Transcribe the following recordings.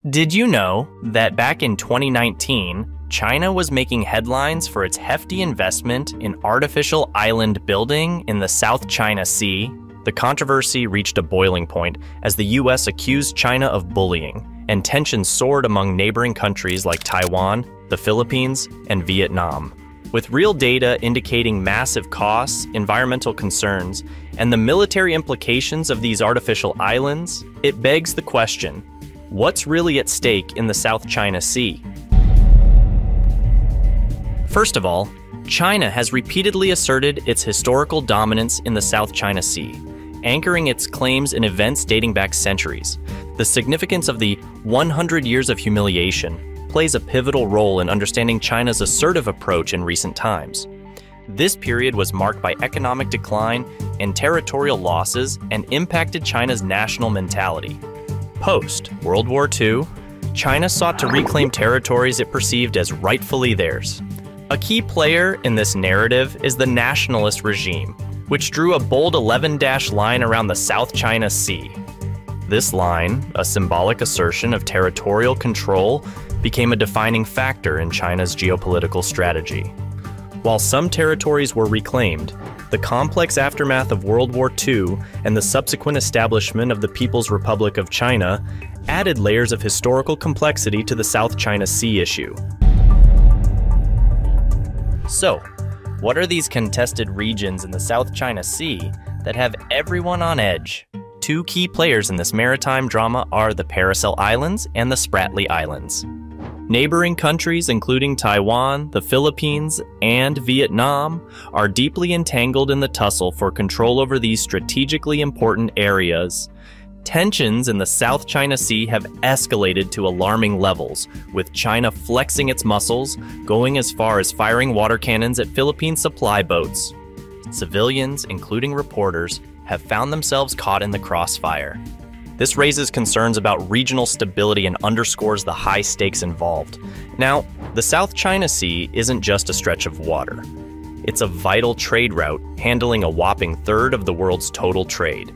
Did you know that back in 2019, China was making headlines for its hefty investment in artificial island building in the South China Sea? The controversy reached a boiling point as the US accused China of bullying, and tensions soared among neighboring countries like Taiwan, the Philippines, and Vietnam. With real data indicating massive costs, environmental concerns, and the military implications of these artificial islands, it begs the question, what's really at stake in the South China Sea? First of all, China has repeatedly asserted its historical dominance in the South China Sea, anchoring its claims in events dating back centuries. The significance of the 100 years of humiliation plays a pivotal role in understanding China's assertive approach in recent times. This period was marked by economic decline and territorial losses and impacted China's national mentality. Post-World War II, China sought to reclaim territories it perceived as rightfully theirs. A key player in this narrative is the nationalist regime, which drew a bold 11-dash line around the South China Sea. This line, a symbolic assertion of territorial control, became a defining factor in China's geopolitical strategy. While some territories were reclaimed, the complex aftermath of World War II and the subsequent establishment of the People's Republic of China added layers of historical complexity to the South China Sea issue. So, what are these contested regions in the South China Sea that have everyone on edge? Two key players in this maritime drama are the Paracel Islands and the Spratly Islands. Neighboring countries including Taiwan, the Philippines, and Vietnam are deeply entangled in the tussle for control over these strategically important areas. Tensions in the South China Sea have escalated to alarming levels, with China flexing its muscles, going as far as firing water cannons at Philippine supply boats. Civilians, including reporters, have found themselves caught in the crossfire. This raises concerns about regional stability and underscores the high stakes involved. Now, the South China Sea isn't just a stretch of water. It's a vital trade route, handling a whopping third of the world's total trade.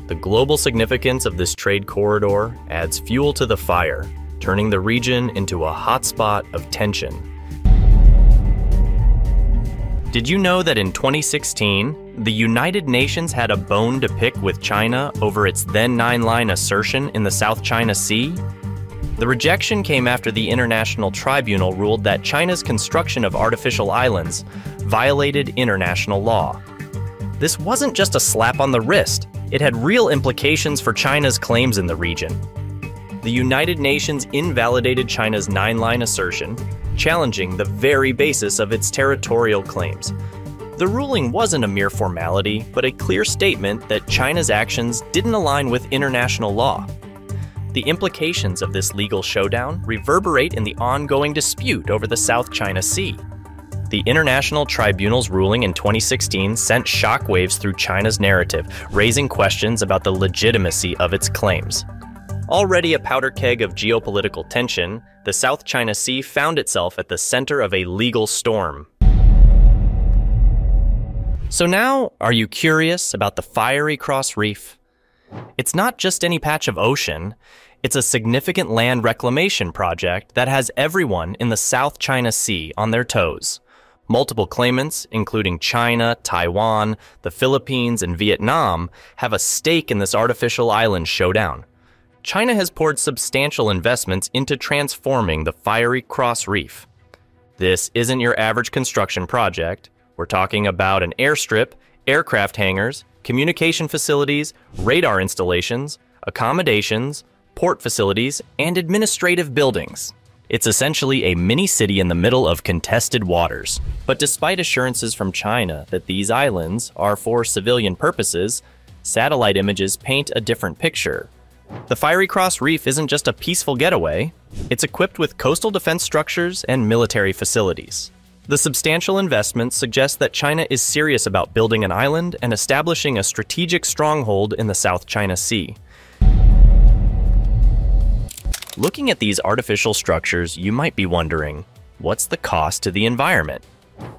The global significance of this trade corridor adds fuel to the fire, turning the region into a hotspot of tension. Did you know that in 2016, the United Nations had a bone to pick with China over its then 9-line assertion in the South China Sea? The rejection came after the International Tribunal ruled that China's construction of artificial islands violated international law. This wasn't just a slap on the wrist, it had real implications for China's claims in the region. The United Nations invalidated China's 9-line assertion, challenging the very basis of its territorial claims. The ruling wasn't a mere formality, but a clear statement that China's actions didn't align with international law. The implications of this legal showdown reverberate in the ongoing dispute over the South China Sea. The International Tribunal's ruling in 2016 sent shockwaves through China's narrative, raising questions about the legitimacy of its claims. Already a powder keg of geopolitical tension, the South China Sea found itself at the center of a legal storm. So now, are you curious about the Fiery Cross Reef? It's not just any patch of ocean, it's a significant land reclamation project that has everyone in the South China Sea on their toes. Multiple claimants, including China, Taiwan, the Philippines, and Vietnam, have a stake in this artificial island showdown. China has poured substantial investments into transforming the Fiery Cross Reef. This isn't your average construction project. We're talking about an airstrip, aircraft hangars, communication facilities, radar installations, accommodations, port facilities, and administrative buildings. It's essentially a mini-city in the middle of contested waters. But despite assurances from China that these islands are for civilian purposes, satellite images paint a different picture. The Fiery Cross Reef isn't just a peaceful getaway, it's equipped with coastal defense structures and military facilities. The substantial investment suggests that China is serious about building an island and establishing a strategic stronghold in the South China Sea. Looking at these artificial structures, you might be wondering, what's the cost to the environment?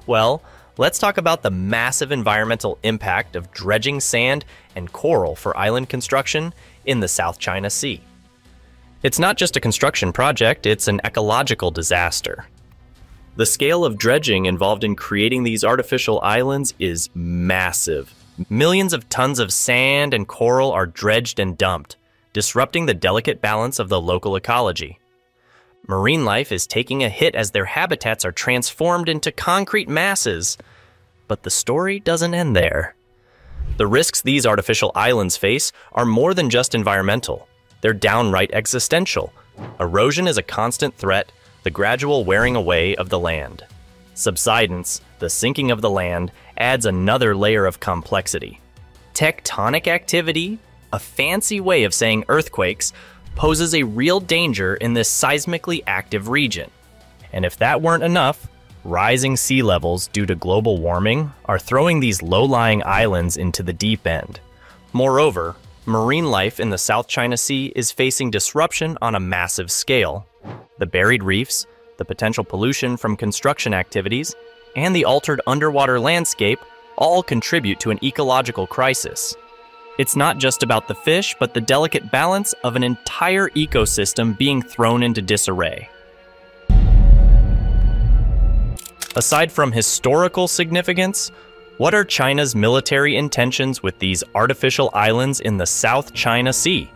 Well, let's talk about the massive environmental impact of dredging sand and coral for island construction in the South China Sea. It's not just a construction project, it's an ecological disaster. The scale of dredging involved in creating these artificial islands is massive. Millions of tons of sand and coral are dredged and dumped, disrupting the delicate balance of the local ecology. Marine life is taking a hit as their habitats are transformed into concrete masses. But the story doesn't end there. The risks these artificial islands face are more than just environmental. They're downright existential. Erosion is a constant threat, the gradual wearing away of the land. Subsidence, the sinking of the land, adds another layer of complexity. Tectonic activity, a fancy way of saying earthquakes, poses a real danger in this seismically active region. And if that weren't enough, rising sea levels due to global warming are throwing these low-lying islands into the deep end. Moreover, marine life in the South China Sea is facing disruption on a massive scale. The buried reefs, the potential pollution from construction activities, and the altered underwater landscape all contribute to an ecological crisis. It's not just about the fish, but the delicate balance of an entire ecosystem being thrown into disarray. Aside from historical significance, what are China's military intentions with these artificial islands in the South China Sea?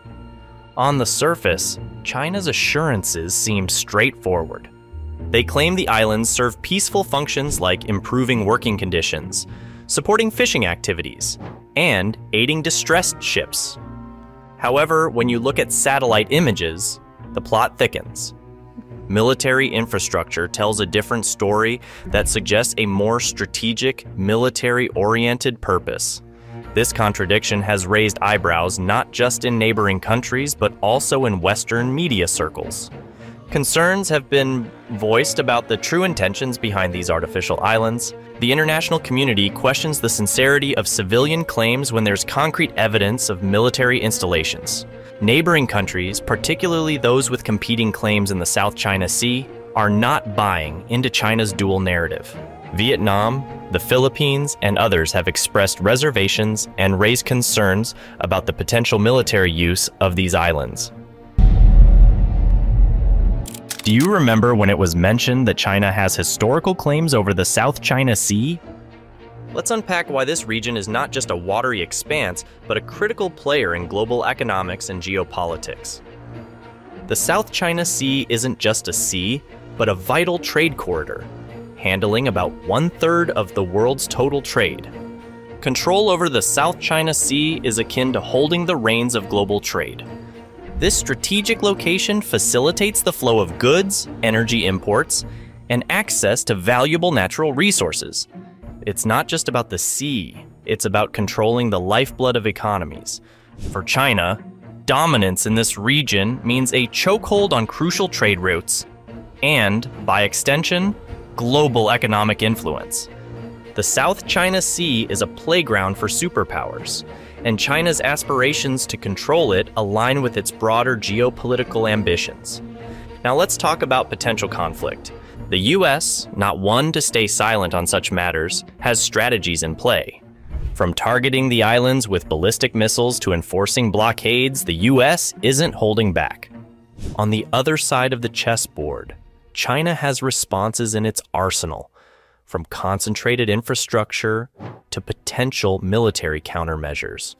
On the surface, China's assurances seem straightforward. They claim the islands serve peaceful functions like improving working conditions, supporting fishing activities, and aiding distressed ships. However, when you look at satellite images, the plot thickens. Military infrastructure tells a different story that suggests a more strategic, military-oriented purpose. This contradiction has raised eyebrows not just in neighboring countries, but also in Western media circles. Concerns have been voiced about the true intentions behind these artificial islands. The international community questions the sincerity of civilian claims when there's concrete evidence of military installations. Neighboring countries, particularly those with competing claims in the South China Sea, are not buying into China's dual narrative. Vietnam, the Philippines, and others have expressed reservations and raised concerns about the potential military use of these islands. Do you remember when it was mentioned that China has historical claims over the South China Sea? Let's unpack why this region is not just a watery expanse, but a critical player in global economics and geopolitics. The South China Sea isn't just a sea, but a vital trade corridor, handling about 1/3 of the world's total trade. Control over the South China Sea is akin to holding the reins of global trade. This strategic location facilitates the flow of goods, energy imports, and access to valuable natural resources. It's not just about the sea, it's about controlling the lifeblood of economies. For China, dominance in this region means a chokehold on crucial trade routes, and, by extension, global economic influence. The South China Sea is a playground for superpowers, and China's aspirations to control it align with its broader geopolitical ambitions. Now let's talk about potential conflict. The US, not one to stay silent on such matters, has strategies in play. From targeting the islands with ballistic missiles to enforcing blockades, the US isn't holding back. On the other side of the chessboard, China has responses in its arsenal, from concentrated infrastructure to potential military countermeasures.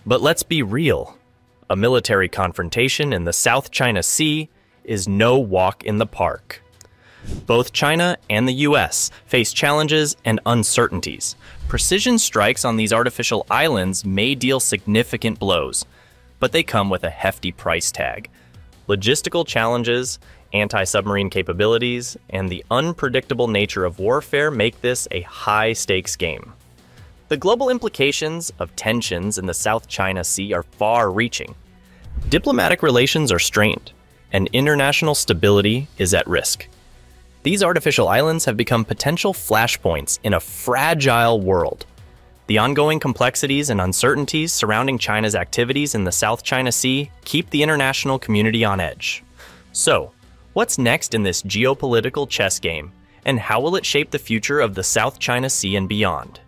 But let's be real. A military confrontation in the South China Sea is no walk in the park. Both China and the US face challenges and uncertainties. Precision strikes on these artificial islands may deal significant blows, but they come with a hefty price tag. Logistical challenges, anti-submarine capabilities, and the unpredictable nature of warfare make this a high-stakes game. The global implications of tensions in the South China Sea are far-reaching. Diplomatic relations are strained, and international stability is at risk. These artificial islands have become potential flashpoints in a fragile world. The ongoing complexities and uncertainties surrounding China's activities in the South China Sea keep the international community on edge. So, what's next in this geopolitical chess game, and how will it shape the future of the South China Sea and beyond?